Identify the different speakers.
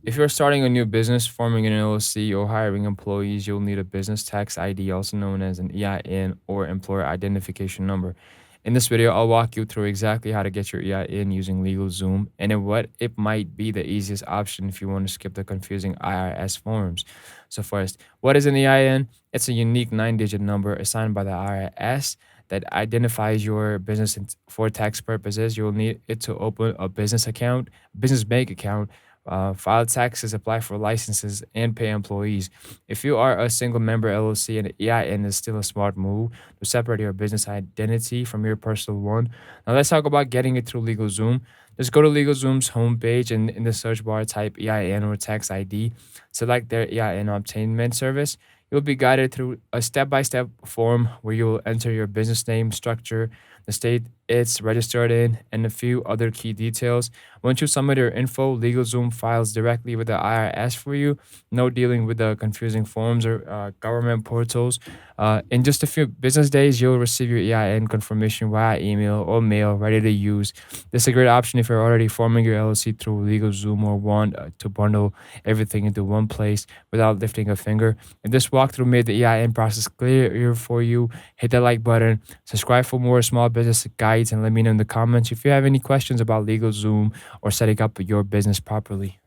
Speaker 1: If you're starting a new business, forming an LLC, or hiring employees, you'll need a business tax ID, also known as an EIN or employer identification number. In this video, I'll walk you through exactly how to get your EIN using LegalZoom and then what it might be the easiest option if you want to skip the confusing IRS forms. So first, what is an EIN? It's a unique 9-digit number assigned by the IRS that identifies your business for tax purposes. You'll need it to open a business account, business bank account, file taxes, apply for licenses, and pay employees. If you are a single member LLC, and EIN is still a smart move to separate your business identity from your personal one. Now let's talk about getting it through LegalZoom. Just go to LegalZoom's homepage and in the search bar type EIN or tax ID. Select their EIN obtainment service. You'll be guided through a step-by-step form where you will enter your business name, structure, the state it's registered in, and a few other key details. Once you submit your info, LegalZoom files directly with the IRS for you. No dealing with the confusing forms or government portals. In just a few business days, you'll receive your EIN confirmation via email or mail ready to use. This is a great option if you're already forming your LLC through LegalZoom or want to bundle everything into one place without lifting a finger. If this walkthrough made the EIN process clearer for you, hit the like button, subscribe for more small business guides, and let me know in the comments if you have any questions about LegalZoom or setting up your business properly.